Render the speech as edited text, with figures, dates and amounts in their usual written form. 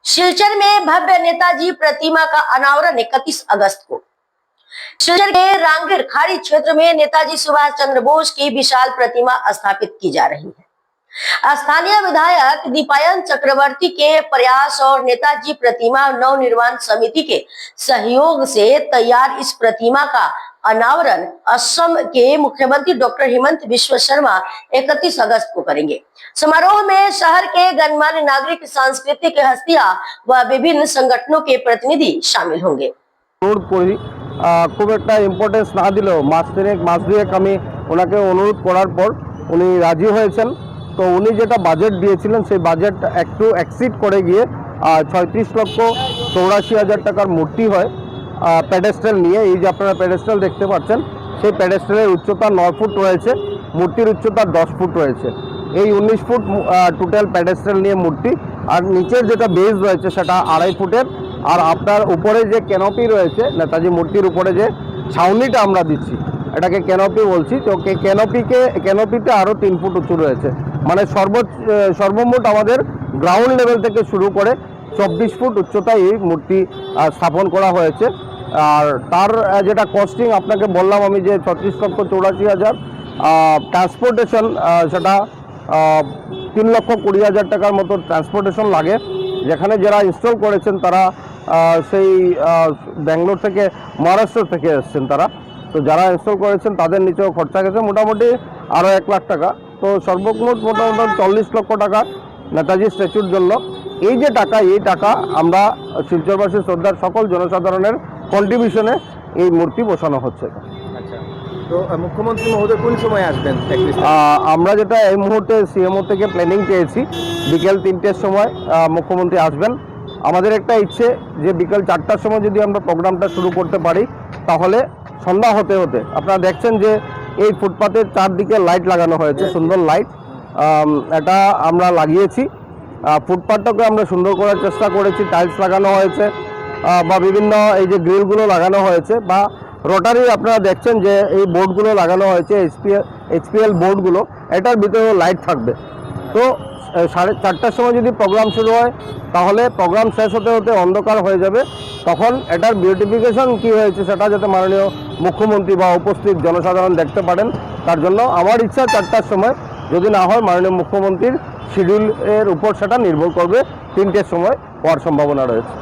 सिलचर में भव्य नेताजी प्रतिमा का अनावरण 31 अगस्त को। सिलचर के रांगीर खाड़ी क्षेत्र में नेताजी सुभाष चंद्र बोस की विशाल प्रतिमा स्थापित की जा रही है। स्थानीय विधायक दीपायन चक्रवर्ती के प्रयास और नेताजी प्रतिमा नवनिर्माण समिति के सहयोग से तैयार इस प्रतिमा का अनावरण असम के मुख्यमंत्री डॉक्टर हेमंत बिस्वा शर्मा 31 अगस्त को करेंगे। समारोह में शहर के गणमान्य नागरिक, सांस्कृतिक हस्तियां व विभिन्न संगठनों के प्रतिनिधि शामिल होंगे। खूब एक इम्पोर्टेंस ना दिलेও मास दुएक আমি ওনাকে অনুরোধ করার পর উনি রাজি হয়েছেন। তো উনি যেটা বাজেট দিয়েছিলেন সেই বাজেট একটু এক্সিড করে গিয়ে 36,84,হাজার টাকার মূর্তি হয় পেডেস্টাল নিয়ে। এই যে আপনারা পেডেস্টাল দেখতে পাচ্ছেন, সেই পেডেস্টালের উচ্চতা 9 ফুট রয়েছে, মূর্তির উচ্চতা 10 ফুট রয়েছে। এই 19 ফুট টোটাল পেডেস্টাল নিয়ে মূর্তি, আর নিচের যেটা বেস রয়েছে সেটা 2.5 ফুটের। আর আপনার উপরে যে ক্যানোপি রয়েছে, নেতাজি মূর্তির উপরে যে ছাউনিটা আমরা দিচ্ছি এটাকে ক্যানোপি বলছি। তো ক্যানোপিতে আরও 3 ফুট উঁচু রয়েছে। মানে সর্বমোট আমাদের গ্রাউন্ড লেভেল থেকে শুরু করে 24 ফুট উচ্চতায় এই মূর্তি স্থাপন করা হয়েছে। আর তার যেটা কস্টিং আপনাকে বললাম আমি যে 36,84,000, ট্রান্সপোর্টেশন সেটা 3,20,000 টাকার মতো ট্রান্সপোর্টেশন লাগে। যেখানে যারা ইনস্টল করেছেন তারা সেই ব্যাঙ্গালোর থেকে, মহারাষ্ট্র থেকে এসেছেন তারা। তো যারা ইনস্টল করেছেন তাদের নিচেও খরচা গেছে মোটামুটি আরও 1 লাখ টাকা। তো সর্বমোট মোটামুটি 40 লক্ষ টাকা নেতাজি স্ট্যাচুর জন্য। এই যে টাকা, এই টাকা আমরা শিলচরবাসী শ্রদ্ধার সকল জনসাধারণের কন্ট্রিবিউশনে এই মূর্তি বসানো হচ্ছে। আচ্ছা, তো মুখ্যমন্ত্রী মহোদয় কোন সময় আসবেন? আমরা যেটা এই মুহূর্তে সিএমও থেকে প্ল্যানিং পেয়েছি, বিকেল 3টের সময় মুখ্যমন্ত্রী আসবেন। আমাদের একটা ইচ্ছে যে বিকেল 4টার সময় যদি আমরা প্রোগ্রামটা শুরু করতে পারি, তাহলে সন্ধ্যা হতে হতে আপনারা দেখছেন যে এই ফুটপাতের চারদিকে লাইট লাগানো হয়েছে, সুন্দর লাইট এটা আমরা লাগিয়েছি। ফুটপাথটাকে আমরা সুন্দর করার চেষ্টা করেছি, টাইলস লাগানো হয়েছে বা বিভিন্ন এই যে গ্রিলগুলো লাগানো হয়েছে, বা রোটারি আপনারা দেখছেন যে এই বোর্ডগুলো লাগানো হয়েছে, এইচপিএল বোর্ডগুলো, এটার ভিতরে লাইট থাকবে। তো 4:30টার সময় যদি প্রোগ্রাম শুরু হয়, তাহলে প্রোগ্রাম শেষ হতে হতে অন্ধকার হয়ে যাবে। তখন এটার বিউটিফিকেশন কি হয়েছে সেটা যাতে মাননীয় মুখ্যমন্ত্রী বা উপস্থিত জনসাধারণ দেখতে পারেন, তার জন্য আমার ইচ্ছা 4টার সময়, যদি না হয় মাননীয় মুখ্যমন্ত্রীর শিডিউলের উপর সেটা নির্ভর করবে, 3টের সময় হওয়ার সম্ভাবনা রয়েছে।